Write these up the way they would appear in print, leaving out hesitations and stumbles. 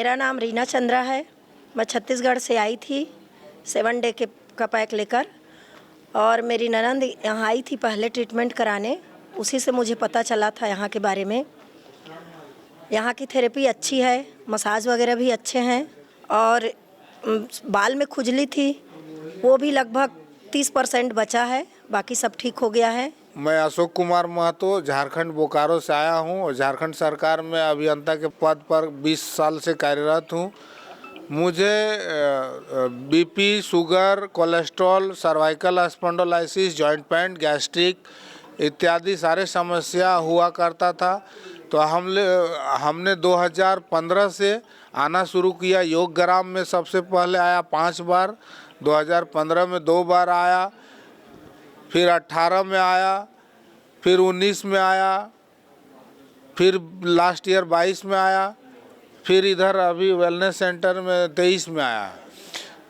मेरा नाम रीना चंद्रा है। मैं छत्तीसगढ़ से आई थी 7 डे का पैक लेकर, और मेरी ननंद यहाँ आई थी पहले ट्रीटमेंट कराने। उसी से मुझे पता चला था यहाँ के बारे में। यहाँ की थेरेपी अच्छी है, मसाज वगैरह भी अच्छे हैं, और बाल में खुजली थी वो भी लगभग 30% बचा है, बाकी सब ठीक हो गया है। मैं अशोक कुमार महतो झारखंड बोकारो से आया हूँ और झारखंड सरकार में अभियंता के पद पर 20 साल से कार्यरत हूँ। मुझे BP, sugar, cholesterol, cervical spondylolysis, joint pain, gastric इत्यादि सारे समस्या हुआ करता था। तो हमने 2015 से आना शुरू किया। योग ग्राम में सबसे पहले आया 5 बार, 2015 में 2 बार आया, फिर 18 में आया, फिर 19 में आया, फिर लास्ट ईयर 22 में आया, फिर इधर अभी वेलनेस सेंटर में 23 में आया।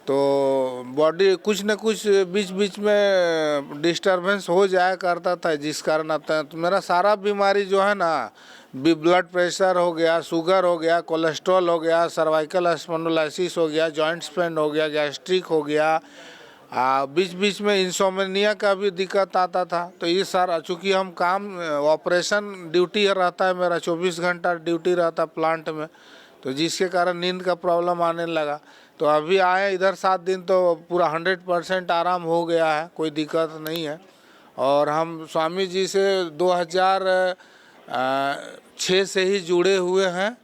तो बॉडी कुछ न कुछ बीच बीच में डिस्टरबेंस हो जाया करता था, जिस कारण आता है तो मेरा सारा बीमारी जो है ना, ब्लड प्रेशर हो गया, शुगर हो गया, कोलेस्ट्रॉल हो गया, सर्वाइकल स्पॉन्डिलोलिसिस हो गया, जॉइंट्स पेन हो गया, गैस्ट्रिक हो गया, बीच बीच में इंसोम्निया का भी दिक्कत आता था। तो ये सारा चूँकि हम काम ऑपरेशन ड्यूटी रहता है, मेरा 24 घंटा ड्यूटी रहता प्लांट में, तो जिसके कारण नींद का प्रॉब्लम आने लगा। तो अभी आए इधर 7 दिन तो पूरा 100% आराम हो गया है, कोई दिक्कत नहीं है। और हम स्वामी जी से 2006 से ही जुड़े हुए हैं।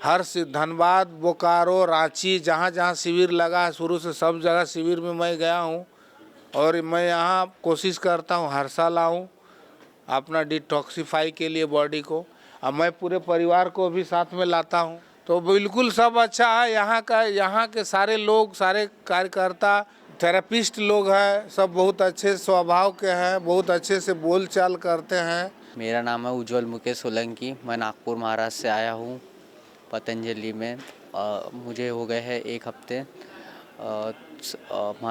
हर धनबाद, बोकारो, रांची, जहाँ जहाँ शिविर लगा है शुरू से सब जगह शिविर में मैं गया हूँ। और मैं यहाँ कोशिश करता हूँ हर साल आऊँ अपना डिटॉक्सिफाई के लिए बॉडी को। अब मैं पूरे परिवार को भी साथ में लाता हूँ। तो बिल्कुल सब अच्छा है यहाँ के सारे लोग, सारे कार्यकर्ता, थेरेपिस्ट लोग हैं, सब बहुत अच्छे स्वभाव के हैं, बहुत अच्छे से बोल चाल करते हैं। मेरा नाम है उज्जवल मुकेश सोलंकी। मैं नागपुर महाराष्ट्र से आया हूँ पतंजलि में। मुझे हो गए हैं 1 हफ्ते।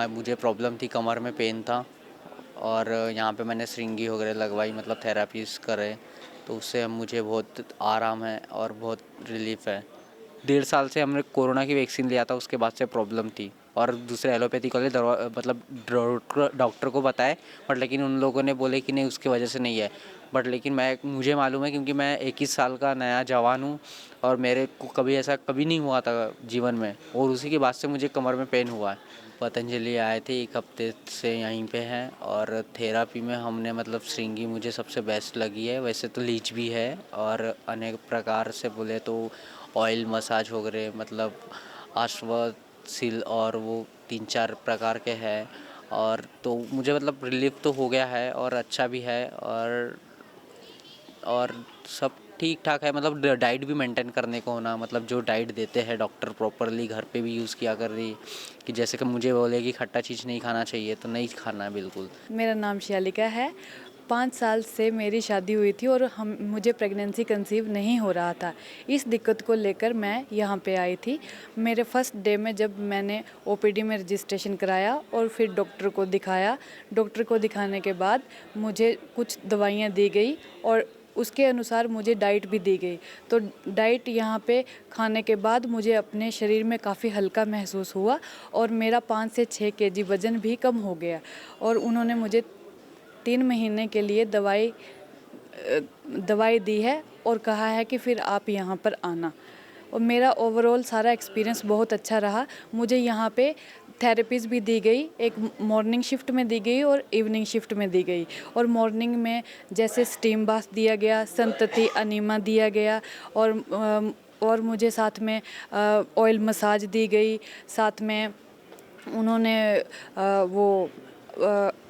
मुझे प्रॉब्लम थी, कमर में पेन था, और यहाँ पे मैंने श्रृंगी वगैरह लगवाई, मतलब थेरापीज करे, तो उससे मुझे बहुत आराम है और बहुत रिलीफ है। 1.5 साल से हमने कोरोना की वैक्सीन लिया था, उसके बाद से प्रॉब्लम थी, और दूसरे एलोपैथिक वाले मतलब डॉक्टर को बताए, बट लेकिन उन लोगों ने बोले कि नहीं उसकी वजह से नहीं है। बट लेकिन मुझे मालूम है, क्योंकि मैं 21 साल का नया जवान हूँ और मेरे को कभी ऐसा कभी नहीं हुआ था जीवन में, और उसी के बाद से मुझे कमर में पेन हुआ है। पतंजलि आए थे 1 हफ्ते से यहीं पे हैं, और थेरापी में हमने मतलब श्रृंगी मुझे सबसे बेस्ट लगी है। वैसे तो लीच भी है, और अनेक प्रकार से बोले तो ऑयल मसाज वगैरह, मतलब अश्वसिल, और वो 3-4 प्रकार के हैं। और तो मुझे मतलब रिलीफ तो हो गया है, और अच्छा भी है, और सब ठीक ठाक है। मतलब डाइट भी मेंटेन करने को होना, मतलब जो डाइट देते हैं डॉक्टर प्रॉपरली घर पे भी यूज़ किया कर रही, कि जैसे कि मुझे बोले कि खट्टा चीज़ नहीं खाना चाहिए, तो नहीं खाना है बिल्कुल। मेरा नाम शियालिका है। 5 साल से मेरी शादी हुई थी और मुझे प्रेगनेंसी कंसीव नहीं हो रहा था। इस दिक्कत को लेकर मैं यहाँ पे आई थी। मेरे फर्स्ट डे में जब मैंने ओपीडी में रजिस्ट्रेशन कराया और फिर डॉक्टर को दिखाया, डॉक्टर को दिखाने के बाद मुझे कुछ दवाइयाँ दी गई और उसके अनुसार मुझे डाइट भी दी गई। तो डाइट यहाँ पे खाने के बाद मुझे अपने शरीर में काफ़ी हल्का महसूस हुआ, और मेरा 5 से 6 केजी वज़न भी कम हो गया। और उन्होंने मुझे 3 महीने के लिए दवाई दी है और कहा है कि फिर आप यहाँ पर आना। और मेरा ओवरऑल सारा एक्सपीरियंस बहुत अच्छा रहा। मुझे यहाँ पे थेरेपीज़ भी दी गई, एक मॉर्निंग शिफ्ट में दी गई और इवनिंग शिफ्ट में दी गई। और मॉर्निंग में जैसे स्टीम बाथ दिया गया, संतति अनीमा दिया गया, और मुझे साथ में ऑयल मसाज दी गई। साथ में उन्होंने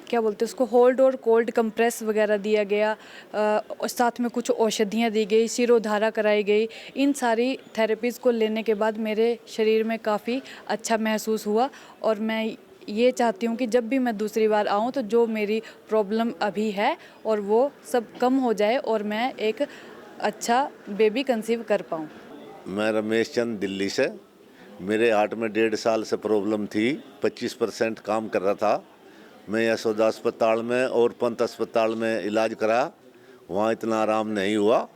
क्या बोलते हैं उसको, होल्ड और कोल्ड कंप्रेस वगैरह दिया गया, और साथ में कुछ औषधियाँ दी गई, शिरोधारा कराई गई। इन सारी थेरेपीज़ को लेने के बाद मेरे शरीर में काफ़ी अच्छा महसूस हुआ, और मैं ये चाहती हूँ कि जब भी मैं दूसरी बार आऊँ तो जो मेरी प्रॉब्लम अभी है और वो सब कम हो जाए और मैं एक अच्छा बेबी कंसीव कर पाऊँ। मैं रमेश चंद दिल्ली से। मेरे हार्ट में 1.5 साल से प्रॉब्लम थी, 25% काम कर रहा था। मैं यशोदा अस्पताल में और पंत अस्पताल में इलाज करा, वहाँ इतना आराम नहीं हुआ।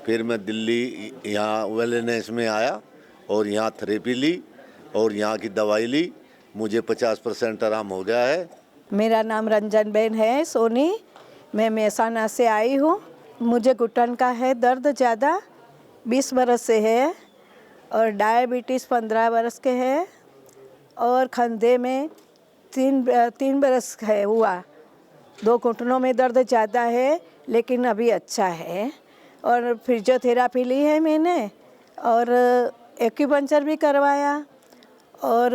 फिर मैं दिल्ली यहाँ वेलनेस में आया और यहाँ थेरेपी ली और यहाँ की दवाई ली, मुझे 50% आराम हो गया है। मेरा नाम रंजन बेन है सोनी, मैं मेहसाना से आई हूँ। मुझे घुटन का है दर्द ज़्यादा, 20 बरस से है, और डायबिटीज़ 15 बरस के है, और कंधे में 3 बरस है हुआ। 2 घुटनों में दर्द ज़्यादा है लेकिन अभी अच्छा है। और फिजियोथेरापी ली है मैंने, और एक्यूपंक्चर भी करवाया, और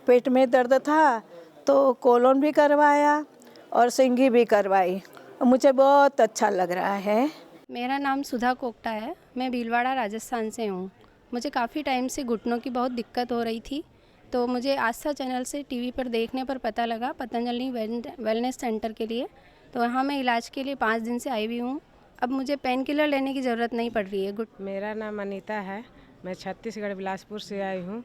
पेट में दर्द था तो कोलोन भी करवाया और सिंगी भी करवाई। मुझे बहुत अच्छा लग रहा है। मेरा नाम सुधा कोकटा है, मैं भीलवाड़ा राजस्थान से हूँ। मुझे काफ़ी टाइम से घुटनों की बहुत दिक्कत हो रही थी, तो मुझे आस्था चैनल से टीवी पर देखने पर पता लगा पतंजलि वेलनेस सेंटर के लिए, तो वहाँ मैं इलाज के लिए 5 दिन से आई हुई हूँ। अब मुझे पेन किलर लेने की ज़रूरत नहीं पड़ रही है। मेरा नाम अनीता है, मैं छत्तीसगढ़ बिलासपुर से आई हूँ।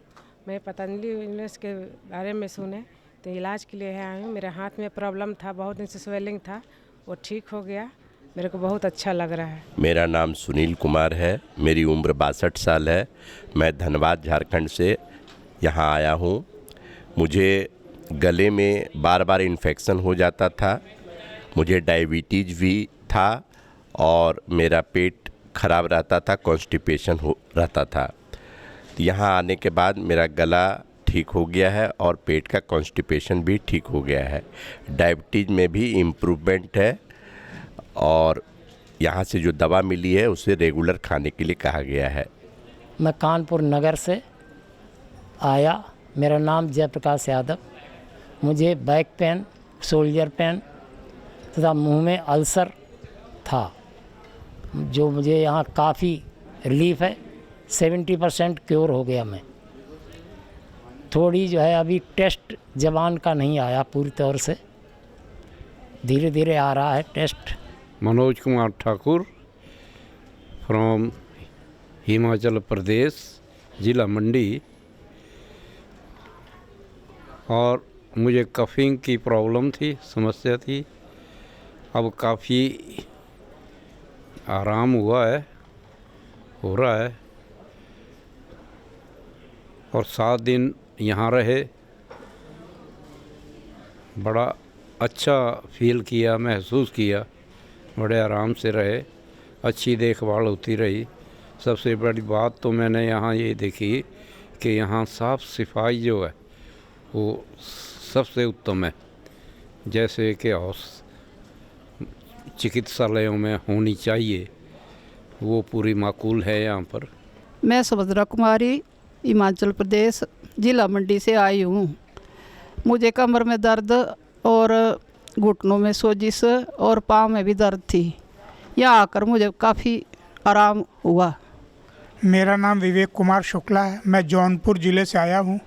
मैं पतंजलि वेलनेस के बारे में सुने तो इलाज के लिए आई हूँ। मेरे हाथ में प्रॉब्लम था, बहुत दिन से स्वेलिंग था, वो ठीक हो गया। मेरे को बहुत अच्छा लग रहा है। मेरा नाम सुनील कुमार है, मेरी उम्र 62 साल है। मैं धनबाद झारखंड से यहाँ आया हूँ। मुझे गले में बार बार इन्फेक्शन हो जाता था, मुझे डायबिटीज़ भी था और मेरा पेट खराब रहता था, कॉन्स्टिपेशन हो रहता था। यहाँ आने के बाद मेरा गला ठीक हो गया है और पेट का कॉन्स्टिपेशन भी ठीक हो गया है। डायबिटीज़ में भी इम्प्रूवमेंट है और यहाँ से जो दवा मिली है उसे रेगुलर खाने के लिए कहा गया है। मैं कानपुर नगर से आया, मेरा नाम जयप्रकाश यादव। मुझे बैक पेन, शोल्डर पेन तथा मुंह में अल्सर था, जो मुझे यहाँ काफ़ी रिलीफ है। 70% क्योर हो गया मैं। थोड़ी जो है अभी टेस्ट ज़बान का नहीं आया पूरी तौर से, धीरे धीरे आ रहा है टेस्ट। मनोज कुमार ठाकुर फ्रॉम हिमाचल प्रदेश, ज़िला मंडी। और मुझे कफिंग की प्रॉब्लम थी, समस्या थी। अब काफ़ी आराम हुआ है, हो रहा है। और 7 दिन यहाँ रहे, बड़ा अच्छा फील किया, महसूस किया, बड़े आराम से रहे, अच्छी देखभाल होती रही। सबसे बड़ी बात तो मैंने यहाँ ये देखी कि यहाँ साफ़ सफाई जो है वो सबसे उत्तम है, जैसे कि चिकित्सालयों में होनी चाहिए, वो पूरी माकूल है यहाँ पर। मैं सुभद्रा कुमारी, हिमाचल प्रदेश, ज़िला मंडी से आई हूँ। मुझे कमर में दर्द और घुटनों में सोजिश और पाँव में भी दर्द थी। यहाँ आकर मुझे काफ़ी आराम हुआ। मेरा नाम विवेक कुमार शुक्ला है, मैं जौनपुर ज़िले से आया हूँ।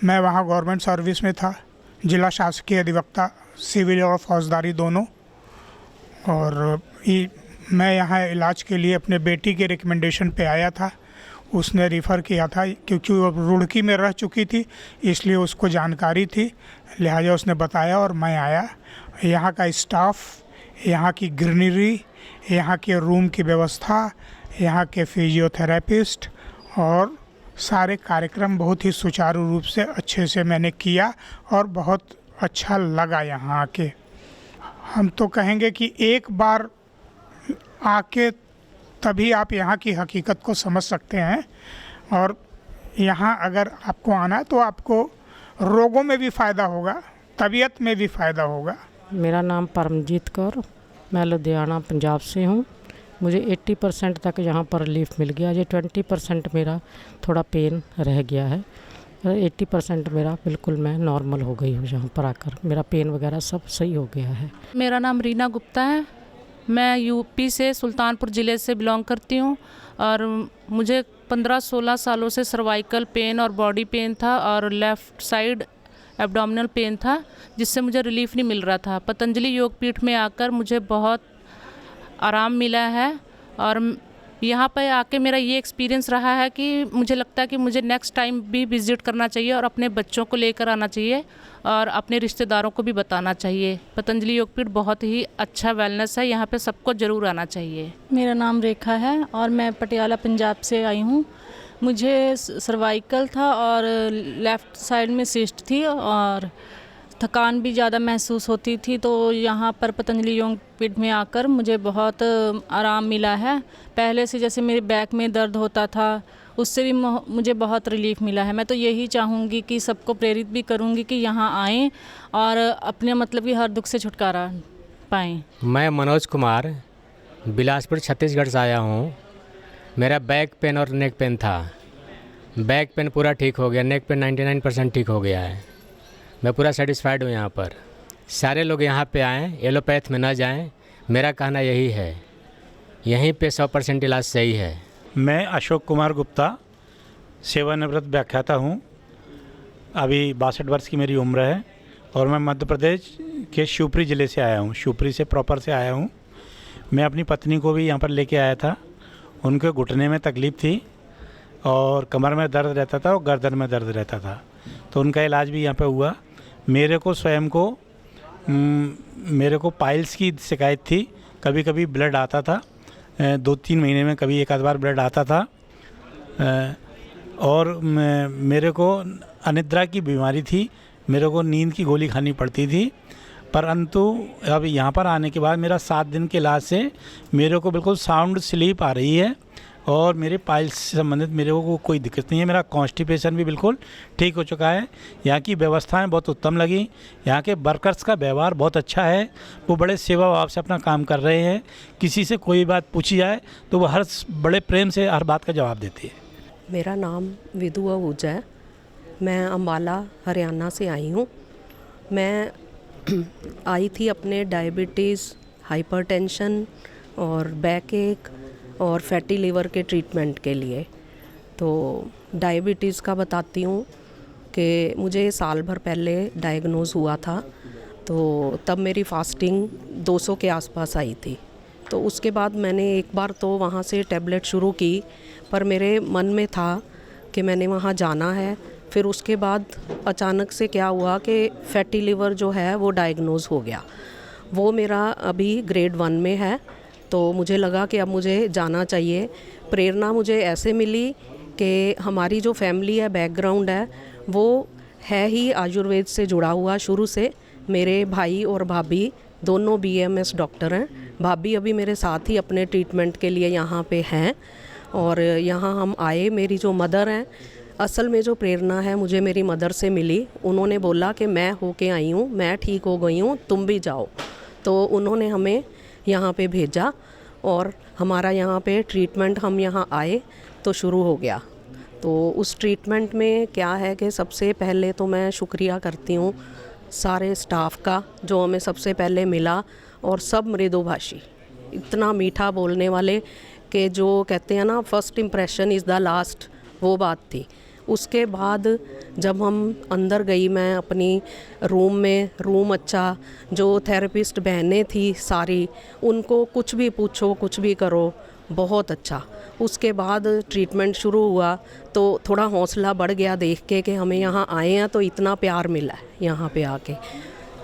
मैं वहाँ गवर्नमेंट सर्विस में था, जिला शासकीय अधिवक्ता, सिविल और फौजदारी दोनों। और मैं यहाँ इलाज के लिए अपने बेटी के रिकमेंडेशन पे आया था। उसने रिफ़र किया था क्योंकि वो रुड़की में रह चुकी थी, इसलिए उसको जानकारी थी, लिहाजा उसने बताया और मैं आया। यहाँ का स्टाफ, यहाँ की ग्रीनरी, यहाँ के रूम की व्यवस्था, यहाँ के फिजियोथेरेपिस्ट और सारे कार्यक्रम बहुत ही सुचारू रूप से अच्छे से मैंने किया और बहुत अच्छा लगा यहाँ आके। हम तो कहेंगे कि एक बार आके तभी आप यहाँ की हकीकत को समझ सकते हैं। और यहाँ अगर आपको आना है तो आपको रोगों में भी फ़ायदा होगा, तबीयत में भी फ़ायदा होगा। मेरा नाम परमजीत कौर, मैं लुधियाना पंजाब से हूँ। मुझे 80% तक यहाँ पर रिलीफ मिल गया। ये 20% मेरा थोड़ा पेन रह गया है। 80% मेरा बिल्कुल मैं नॉर्मल हो गई हूँ यहाँ पर आकर। मेरा पेन वगैरह सब सही हो गया है। मेरा नाम रीना गुप्ता है, मैं यूपी से सुल्तानपुर ज़िले से बिलोंग करती हूँ। और मुझे 15-16 सालों से सर्वाइकल पेन और बॉडी पेन था और लेफ़्ट साइड एब्डोमिनल पेन था, जिससे मुझे रिलीफ नहीं मिल रहा था। पतंजलि योगपीठ में आकर मुझे बहुत आराम मिला है। और यहाँ पर आके मेरा ये एक्सपीरियंस रहा है कि मुझे लगता है कि मुझे नेक्स्ट टाइम भी विज़िट करना चाहिए और अपने बच्चों को लेकर आना चाहिए और अपने रिश्तेदारों को भी बताना चाहिए। पतंजलि योगपीठ बहुत ही अच्छा वेलनेस है, यहाँ पे सबको ज़रूर आना चाहिए। मेरा नाम रेखा है और मैं पटियाला पंजाब से आई हूँ। मुझे सर्वाइकल था और लेफ़्ट साइड में सिस्ट थी और थकान भी ज़्यादा महसूस होती थी। तो यहाँ पर पतंजलि योग पीठ में आकर मुझे बहुत आराम मिला है। पहले से जैसे मेरे बैक में दर्द होता था उससे भी मुझे बहुत रिलीफ मिला है। मैं तो यही चाहूँगी कि सबको प्रेरित भी करूँगी कि यहाँ आएँ और अपने मतलब कि हर दुख से छुटकारा पाएँ। मैं मनोज कुमार बिलासपुर छत्तीसगढ़ से आया हूँ। मेरा बैक पेन और नेक पेन था। बैक पेन पूरा ठीक हो गया, नेक पेन 99% ठीक हो गया है। मैं पूरा सेटिस्फाइड हूँ यहाँ पर। सारे लोग यहाँ पे आएँ, एलोपैथ में ना जाएं, मेरा कहना यही है। यहीं पे 100% इलाज सही है। मैं अशोक कुमार गुप्ता सेवानिवृत्त व्याख्याता हूँ। अभी 62 वर्ष की मेरी उम्र है और मैं मध्य प्रदेश के शिवपुरी ज़िले से आया हूँ। शिवपुरी से प्रॉपर से आया हूँ। मैं अपनी पत्नी को भी यहाँ पर लेके आया था। उनके घुटने में तकलीफ़ थी और कमर में दर्द रहता था और गर्दन में दर्द रहता था, तो उनका इलाज भी यहाँ पे हुआ। मेरे को स्वयं को पाइल्स की शिकायत थी। कभी कभी ब्लड आता था, 2-3 महीने में कभी एक आध बार ब्लड आता था। और मेरे को अनिद्रा की बीमारी थी, मेरे को नींद की गोली खानी पड़ती थी। परंतु अब यहाँ पर आने के बाद मेरा 7 दिन के इलाज से मेरे को बिल्कुल साउंड स्लीप आ रही है और मेरे पाइल्स से संबंधित मेरे को कोई दिक्कत नहीं है। मेरा कॉन्स्टिपेशन भी बिल्कुल ठीक हो चुका है। यहाँ की व्यवस्थाएं बहुत उत्तम लगी। यहाँ के वर्कर्स का व्यवहार बहुत अच्छा है। वो बड़े सेवा भाव से अपना काम कर रहे हैं। किसी से कोई बात पूछी जाए तो वो हर बड़े प्रेम से हर बात का जवाब देती है। मेरा नाम विधु आहूजा है। मैं अम्बाला हरियाणा से आई हूँ। मैं आई थी अपने डायबिटीज़, हाइपरटेंशन और बैक एक और फैटी लिवर के ट्रीटमेंट के लिए। तो डायबिटीज़ का बताती हूँ कि मुझे साल भर पहले डायग्नोज़ हुआ था। तो तब मेरी फास्टिंग 200 के आसपास आई थी। तो उसके बाद मैंने एक बार तो वहाँ से टैबलेट शुरू की, पर मेरे मन में था कि मैंने वहाँ जाना है। फिर उसके बाद अचानक से क्या हुआ कि फैटी लिवर जो है वो डायग्नोज़ हो गया। वो मेरा अभी ग्रेड 1 में है। तो मुझे लगा कि अब मुझे जाना चाहिए। प्रेरणा मुझे ऐसे मिली कि हमारी जो फैमिली है, बैकग्राउंड है, वो है ही आयुर्वेद से जुड़ा हुआ शुरू से। मेरे भाई और भाभी दोनों BAMS डॉक्टर हैं। भाभी अभी मेरे साथ ही अपने ट्रीटमेंट के लिए यहाँ पे हैं और यहाँ हम आए। मेरी जो मदर हैं, असल में जो प्रेरणा है मुझे मेरी मदर से मिली। उन्होंने बोला कि मैं होके आई हूँ, मैं ठीक हो गई हूँ, तुम भी जाओ। तो उन्होंने हमें यहाँ पे भेजा और हमारा यहाँ पे ट्रीटमेंट, हम यहाँ आए तो शुरू हो गया। तो उस ट्रीटमेंट में क्या है कि सबसे पहले तो मैं शुक्रिया करती हूँ सारे स्टाफ का जो हमें सबसे पहले मिला, और सब मृदुभाषी, इतना मीठा बोलने वाले कि जो कहते हैं ना, first impression is the last, वो बात थी। उसके बाद जब हम अंदर गई, मैं अपनी रूम में, रूम अच्छा, जो थेरेपिस्ट बहनें थी सारी, उनको कुछ भी पूछो, कुछ भी करो, बहुत अच्छा। उसके बाद ट्रीटमेंट शुरू हुआ तो थोड़ा हौसला बढ़ गया देख के कि हमें यहाँ आए हैं तो इतना प्यार मिला है। यहाँ पे आके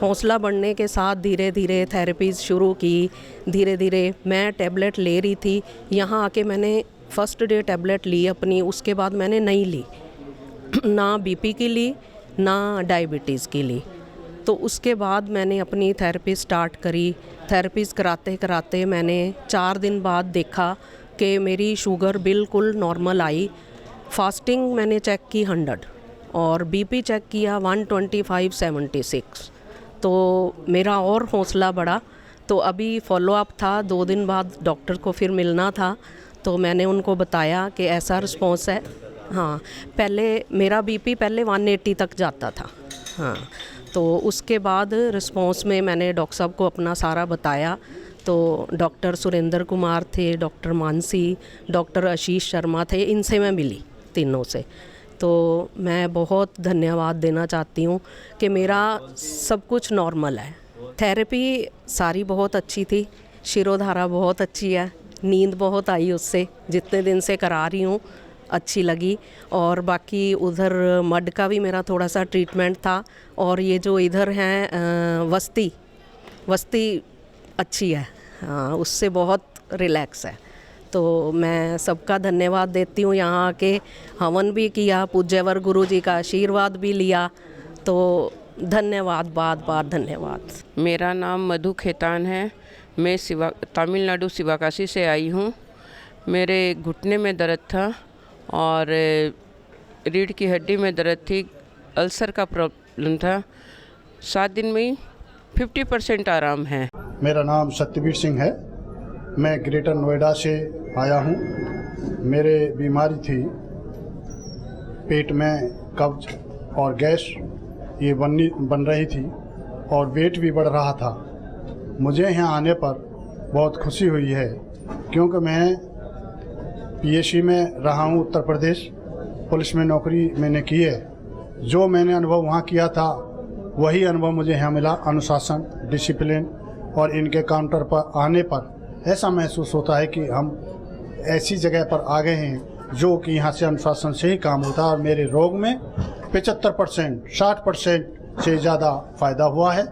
हौसला बढ़ने के साथ धीरे धीरे थेरेपीज़ शुरू की। धीरे धीरे मैं टैबलेट ले रही थी। यहाँ आके मैंने फर्स्ट डे टैबलेट ली अपनी, उसके बाद मैंने नहीं ली, ना बीपी की ली ना डायबिटीज़ की ली। तो उसके बाद मैंने अपनी थेरेपी स्टार्ट करी। थेरेपीज़ कराते कराते मैंने 4 दिन बाद देखा कि मेरी शुगर बिल्कुल नॉर्मल आई। फास्टिंग मैंने चेक की 100 और बीपी चेक किया 125/76। तो मेरा और हौसला बढ़ा। तो अभी फॉलोअप था, 2 दिन बाद डॉक्टर को फिर मिलना था। तो मैंने उनको बताया कि ऐसा रिस्पॉन्स है। हाँ, पहले मेरा बीपी पहले 180 तक जाता था। हाँ, तो उसके बाद रिस्पॉन्स में मैंने डॉक्टर साहब को अपना सारा बताया। तो डॉक्टर सुरेंद्र कुमार थे, डॉक्टर मानसी, डॉक्टर आशीष शर्मा थे, इनसे मैं मिली, तीनों से। तो मैं बहुत धन्यवाद देना चाहती हूँ कि मेरा सब कुछ नॉर्मल है। थेरेपी सारी बहुत अच्छी थी, शिरोधारा बहुत अच्छी है, नींद बहुत आई उससे, जितने दिन से करा रही हूँ अच्छी लगी। और बाकी उधर मड का भी मेरा थोड़ा सा ट्रीटमेंट था। और ये जो इधर हैं वस्ती अच्छी है, हाँ, उससे बहुत रिलैक्स है। तो मैं सबका धन्यवाद देती हूँ। यहाँ आके हवन भी किया, पूज्यवर गुरु जी का आशीर्वाद भी लिया, तो धन्यवाद, बात बात धन्यवाद। मेरा नाम मधु खेतान है। मैं तमिलनाडु शिवकाशी से आई हूँ। मेरे घुटने में दर्द था और रीढ़ की हड्डी में दर्द थी, अल्सर का प्रॉब्लम था। 7 दिन में ही 50% आराम है। मेरा नाम सत्यवीर सिंह है। मैं ग्रेटर नोएडा से आया हूँ। मेरे बीमारी थी पेट में कब्ज और गैस, ये बन रही थी और वेट भी बढ़ रहा था। मुझे यहाँ आने पर बहुत खुशी हुई है, क्योंकि मैं पीएससी में रहा हूँ, उत्तर प्रदेश पुलिस में नौकरी मैंने की है। जो मैंने अनुभव वहाँ किया था वही अनुभव मुझे यहाँ मिला। अनुशासन, डिसिप्लिन और इनके काउंटर पर आने पर ऐसा महसूस होता है कि हम ऐसी जगह पर आ गए हैं जो कि यहाँ से अनुशासन से ही काम होता है। और मेरे रोग में 75%, 60% से ज़्यादा फ़ायदा हुआ है।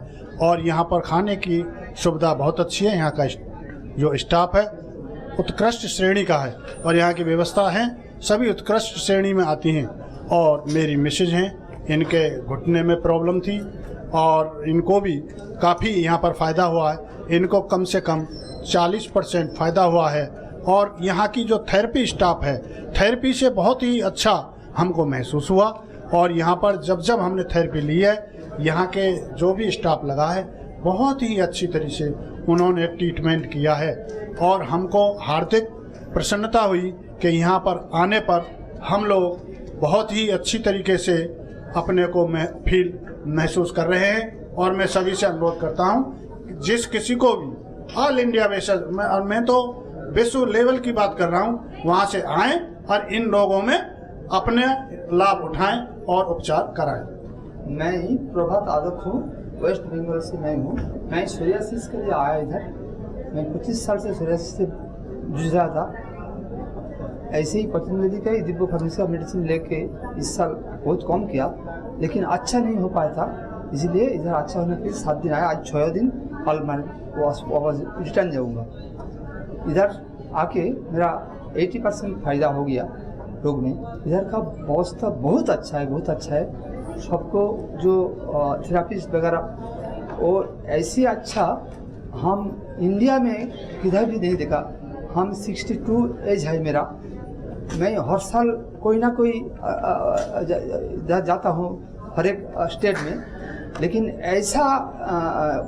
और यहाँ पर खाने की सुविधा बहुत अच्छी है। यहाँ का जो स्टाफ है उत्कृष्ट श्रेणी का है और यहाँ की व्यवस्था है सभी उत्कृष्ट श्रेणी में आती हैं। और मेरी मिसेज हैं, इनके घुटने में प्रॉब्लम थी और इनको भी काफ़ी यहाँ पर फ़ायदा हुआ है। इनको कम से कम 40% फ़ायदा हुआ है। और यहाँ की जो थेरेपी स्टाफ है, थेरेपी से बहुत ही अच्छा हमको महसूस हुआ। और यहाँ पर जब हमने थेरेपी ली है, यहाँ के जो भी स्टाफ लगा है बहुत ही अच्छी तरह से उन्होंने ट्रीटमेंट किया है। और हमको हार्दिक प्रसन्नता हुई कि यहाँ पर आने पर हम लोग बहुत ही अच्छी तरीके से अपने को फील महसूस कर रहे हैं। और मैं सभी से अनुरोध करता हूँ, जिस किसी को भी ऑल इंडिया बेसिस और मैं तो विश्व लेवल की बात कर रहा हूँ, वहाँ से आएँ और इन लोगों में अपने लाभ उठाएं और उपचार कराएं। मैं ही प्रभात आदक हूँ, वेस्ट बंगाल से मैं हूँ। मैं सोरियासिस के लिए आया इधर। मैं 25 साल से सोरियासिस से जूझ रहा था। ऐसे ही पतंजलि का ही दिव्य फार्मेसी का मेडिसिन लेके इस साल बहुत कम किया, लेकिन अच्छा नहीं हो पाया था। इसलिए इधर अच्छा होने के लिए 7 दिन आया, आज 6 दिन, कल मैं वापस रिटर्न जाऊँगा। इधर आके मेरा 80% फ़ायदा हो गया रोग में। इधर का व्यवस्था बहुत अच्छा है, बहुत अच्छा है। सबको जो थेरापिस्ट वगैरह और ऐसे अच्छा हम इंडिया में किधर भी नहीं देखा। हम 62 एज है मेरा। मैं हर साल कोई ना कोई जाता हूँ हर एक स्टेट में, लेकिन ऐसा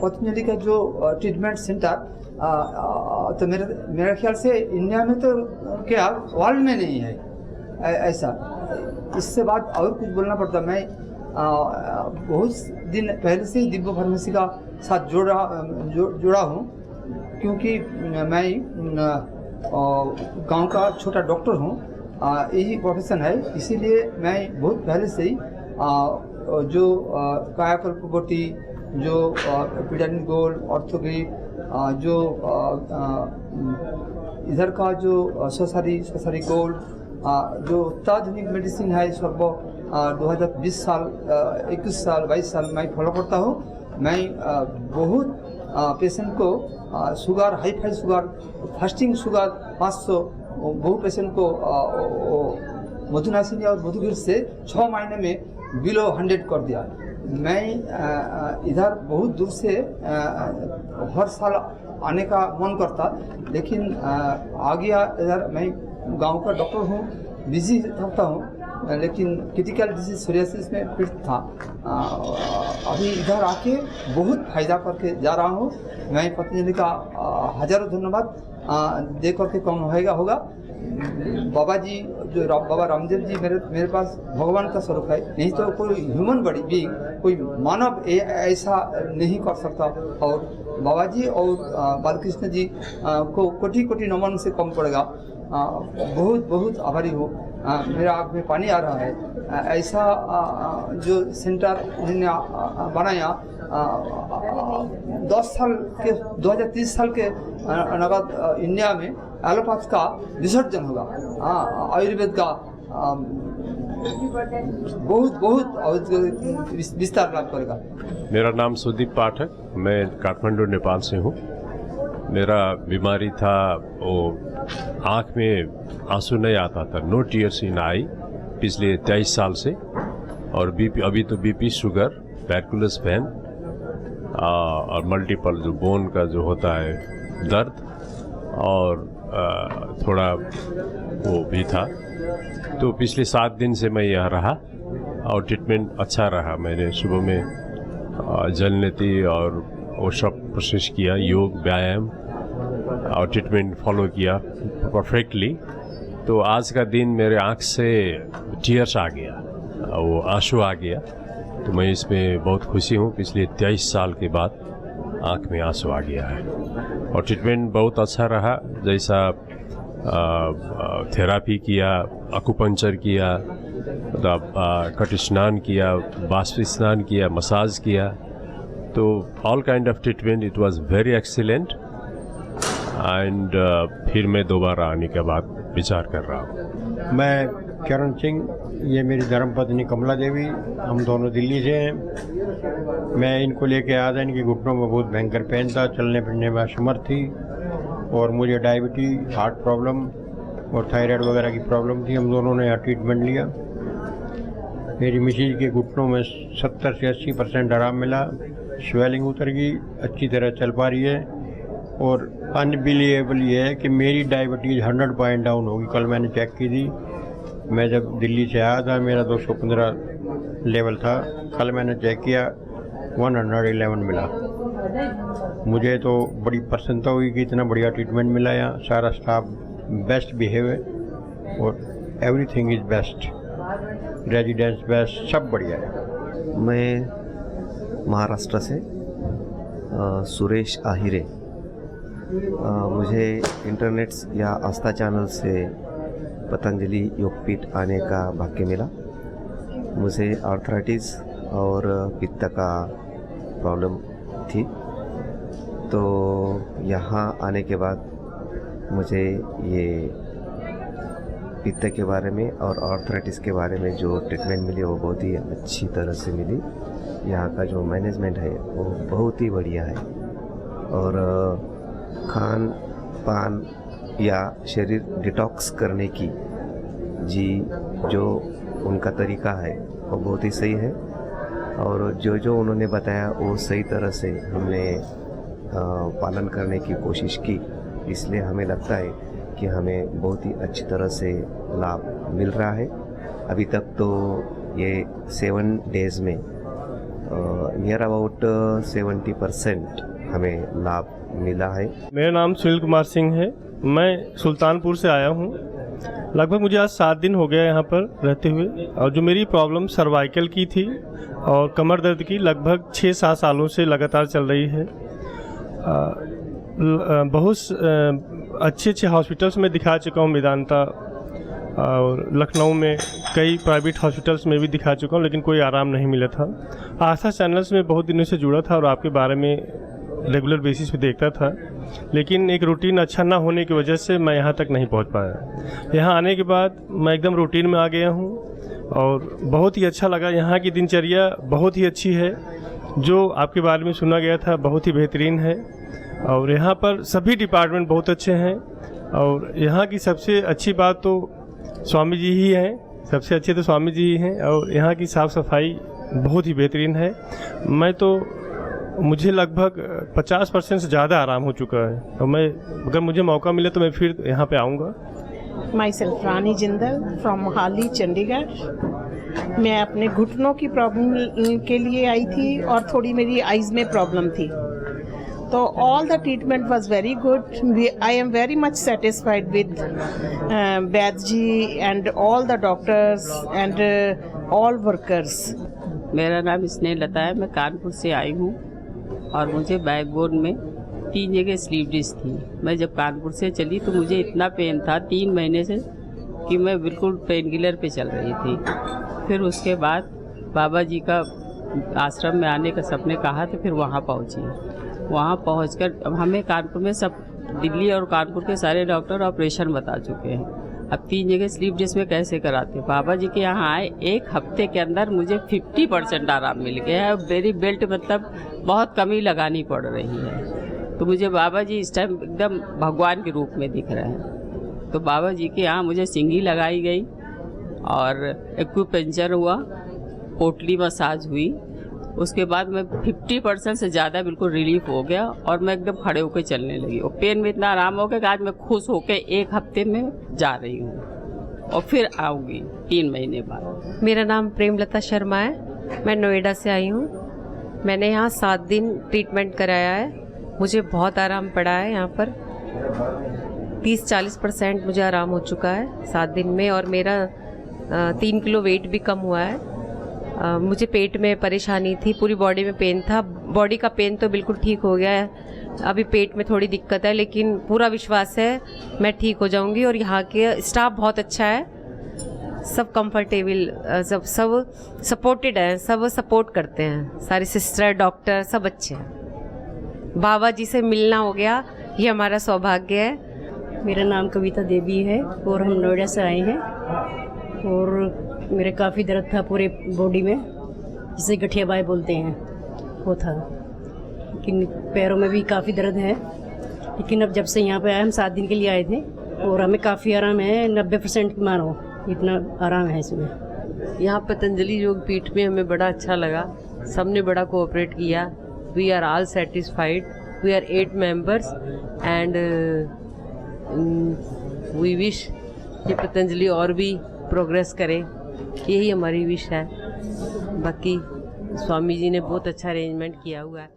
पतंजलि का जो ट्रीटमेंट सेंटर तो मेरे ख्याल से इंडिया में तो क्या वर्ल्ड में नहीं है ऐसा। इससे बाद और कुछ बोलना पड़ता। मैं बहुत दिन पहले से ही दिव्य फार्मेसी का साथ जुड़ा हूँ, क्योंकि मैं गांव का छोटा डॉक्टर हूँ। यही प्रोफेशन है, इसीलिए मैं बहुत पहले से ही जो कायाकल्प बोटी, जो पिडानिल गोल्ड, ऑर्थोग्रिप, जो इधर का जो सोसारी गोल्ड, जो अत्याधुनिक मेडिसिन है सब 2020 साल 21 साल 22 साल मैं फॉलो करता हूँ। मैं बहुत पेशेंट को sugar, hi fi sugar, fasting sugar 500, बहुत पेशेंट को मधुनाशिनी और मधुगिर से 6 महीने में बिलो 100 कर दिया। मैं इधर बहुत दूर से हर साल आने का मन करता, लेकिन आ गया इधर। मैं गांव का डॉक्टर हूँ, बिजी रहता हूँ, लेकिन क्रिटिकल डिजीज सोरियासिस में पीड़ित था। अभी इधर आके बहुत फायदा करके जा रहा हूँ। मैं पतंजलि का हजारों धन्यवाद दे करके कम होगा। बाबा जी, जो बाबा रामदेव जी मेरे पास भगवान का स्वरूप है, नहीं तो कोई ह्यूमन बॉडी बीइंग, कोई मानव ऐसा नहीं कर सकता। और बाबा जी और बालकृष्ण जी को कोटि नमन से कम पड़ेगा। बहुत बहुत आभारी हूँ। मेरा आँख में पानी आ रहा है। ऐसा जो सेंटर इन्होंने बनाया 10 साल के 2030 साल के नगद इंडिया में एलोपैथ का विसर्जन होगा। आयुर्वेद का बहुत विस्तार लाभ करेगा। मेरा नाम सुदीप पाठ है। मैं काठमांडू नेपाल से हूँ। मेरा बीमारी था वो आँख में आंसू नहीं आता था, नो टीयर्स इन आई पिछले 23 साल से। और बीपी, अभी तो बीपी, शुगर, वैस्कुलर पेन और मल्टीपल जो बोन का जो होता है दर्द, और थोड़ा वो भी था। तो पिछले 7 दिन से मैं यहाँ रहा और ट्रीटमेंट अच्छा रहा। मैंने सुबह में जलनेती और वो सब कोशिश किया, योग, व्यायाम और ट्रीटमेंट फॉलो किया परफेक्टली। तो आज का दिन मेरे आँख से टीयर्स आ गया, वो आंसू आ गया। तो मैं इसमें बहुत खुशी हूँ, पिछले 23 साल के बाद आँख में आंसू आ गया है। और ट्रीटमेंट बहुत अच्छा रहा, जैसा थेरापी किया, अकुपंचर किया, कट स्नान किया, बाष्प स्नान किया, मसाज किया। तो all kind of treatment, it was very excellent. And फिर मैं दोबारा आने के बाद विचार कर रहा हूँ। मैं चरण सिंह, ये मेरी धर्मपत्नी कमला देवी, हम दोनों दिल्ली से हैं। मैं इनको लेके आया था, इनके घुटनों में बहुत भयंकर पेन था, चलने फिरने में असमर्थ थी, और मुझे डायबिटीज, हार्ट प्रॉब्लम और थायराइड वगैरह की प्रॉब्लम थी। हम दोनों ने यहाँ ट्रीटमेंट लिया। मेरी मिसेज के घुटनों में 70 से 80% आराम मिला, स्वेलिंग उतर गई, अच्छी तरह चल पा रही है। और अनबिलीवेबल ये है कि मेरी डायबिटीज़ 100 पॉइंट डाउन होगी। कल मैंने चेक की थी, मैं जब दिल्ली से आया था मेरा 215 लेवल था, कल मैंने चेक किया 111 मिला। मुझे तो बड़ी प्रसन्नता हुई कि इतना बढ़िया ट्रीटमेंट मिला। यहाँ सारा स्टाफ बेस्ट बिहेव है और everything is best, residence best, सब बढ़िया है। मैं महाराष्ट्र से सुरेश आहिरे। मुझे इंटरनेट या आस्था चैनल से पतंजलि योगपीठ आने का भाग्य मिला। मुझे आर्थराइटिस और पित्त का प्रॉब्लम थी, तो यहाँ आने के बाद मुझे ये पित्त के बारे में और आर्थराइटिस के बारे में जो ट्रीटमेंट मिली वो बहुत ही अच्छी तरह से मिली। यहाँ का जो मैनेजमेंट है वो बहुत ही बढ़िया है, और खान पान या शरीर डिटॉक्स करने की जो उनका तरीका है वो बहुत ही सही है। और जो उन्होंने बताया वो सही तरह से हमने पालन करने की कोशिश की, इसलिए हमें लगता है कि हमें बहुत ही अच्छी तरह से लाभ मिल रहा है। अभी तक तो ये 7 डेज़ में नियर अबाउट 70% हमें लाभ मिला है। मेरा नाम सुनील कुमार सिंह है, मैं सुल्तानपुर से आया हूँ। लगभग मुझे आज 7 दिन हो गया यहाँ पर रहते हुए, और जो मेरी प्रॉब्लम सर्वाइकल की थी और कमर दर्द की लगभग 6-7 सालों से लगातार चल रही है। बहुत अच्छे हॉस्पिटल्स में दिखा चुका हूँ, मेदांता और लखनऊ में कई प्राइवेट हॉस्पिटल्स में भी दिखा चुका हूँ, लेकिन कोई आराम नहीं मिला था। आस्था चैनल्स में बहुत दिनों से जुड़ा था और आपके बारे में रेगुलर बेसिस पे देखता था, लेकिन एक रूटीन अच्छा ना होने की वजह से मैं यहाँ तक नहीं पहुँच पाया। यहाँ आने के बाद मैं एकदम रूटीन में आ गया हूँ और बहुत ही अच्छा लगा। यहाँ की दिनचर्या बहुत ही अच्छी है, जो आपके बारे में सुना गया था बहुत ही बेहतरीन है, और यहाँ पर सभी डिपार्टमेंट बहुत अच्छे हैं। और यहाँ की सबसे अच्छी बात तो स्वामी जी ही हैं, सबसे अच्छे तो स्वामी जी ही हैं, और यहाँ की साफ़ सफाई बहुत ही बेहतरीन है। मुझे लगभग 50% से ज़्यादा आराम हो चुका है, और मैं अगर मुझे मौका मिले तो मैं फिर यहाँ पे आऊँगा। My self Rani Jindal from Mohali, Chandigarh. मैं अपने घुटनों की प्रॉब्लम के लिए आई थी और थोड़ी मेरी आइज़ में प्रॉब्लम थी, तो all the treatment was very good. I am very much satisfied with वैद्य ji and all the doctors and all workers. मेरा नाम स्नेहलता है, मैं कानपुर से आई हूँ और मुझे बैकबोन में 3 जगह स्लीप डिस्क थी। मैं जब कानपुर से चली तो मुझे इतना पेन था 3 महीने से कि मैं बिल्कुल पेन किलर पे चल रही थी। फिर उसके बाद बाबा जी का आश्रम में आने का सबने कहा तो फिर वहाँ पहुँची। वहाँ पहुँचकर हमें कानपुर में सब दिल्ली और कानपुर के सारे डॉक्टर ऑपरेशन बता चुके हैं। अब 3 जगह स्लीप डिस्क में कैसे कराते। बाबा जी के यहाँ आए, 1 हफ्ते के अंदर मुझे 50% आराम मिल गया है। मेरी बेल्ट मतलब बहुत कमी लगानी पड़ रही है। तो मुझे बाबा जी इस टाइम एकदम भगवान के रूप में दिख रहे हैं। तो बाबा जी के यहाँ मुझे सिंगी लगाई गई और एक्यूपंक्चर हुआ, पोटली मसाज हुई। उसके बाद मैं 50% से ज़्यादा बिल्कुल रिलीफ हो गया और मैं एकदम खड़े होकर चलने लगी और पेन में इतना आराम हो गया कि आज मैं खुश होकर 1 हफ्ते में जा रही हूँ और फिर आऊँगी 3 महीने बाद। मेरा नाम प्रेमलता शर्मा है, मैं नोएडा से आई हूँ। मैंने यहाँ 7 दिन ट्रीटमेंट कराया है, मुझे बहुत आराम पड़ा है। यहाँ पर 30-40% मुझे आराम हो चुका है 7 दिन में और मेरा 3 किलो वेट भी कम हुआ है। मुझे पेट में परेशानी थी, पूरी बॉडी में पेन था। बॉडी का पेन तो बिल्कुल ठीक हो गया है, अभी पेट में थोड़ी दिक्कत है, लेकिन पूरा विश्वास है मैं ठीक हो जाऊंगी। और यहाँ के स्टाफ बहुत अच्छा है, सब कंफर्टेबल, सब सपोर्टेड हैं, सब सपोर्ट करते हैं, सारी सिस्टर डॉक्टर सब अच्छे हैं। बाबा जी से मिलना हो गया, ये हमारा सौभाग्य है। मेरा नाम कविता देवी है और हम नोएडा से आए हैं और मेरे काफ़ी दर्द था पूरे बॉडी में, जिसे गठिया बाई बोलते हैं, वो था। लेकिन पैरों में भी काफ़ी दर्द है। लेकिन अब जब से यहाँ पे आए, हम 7 दिन के लिए आए थे और हमें काफ़ी आराम है, 90% मानो इतना आराम है इसमें। यहाँ पतंजलि योग पीठ में हमें बड़ा अच्छा लगा, सबने बड़ा कोऑपरेट किया। We are all satisfied, we are 8 members and we wish ये पतंजलि और भी प्रोग्रेस करे, यही हमारी विश है। बाकी स्वामी जी ने बहुत अच्छा अरेंजमेंट किया हुआ है।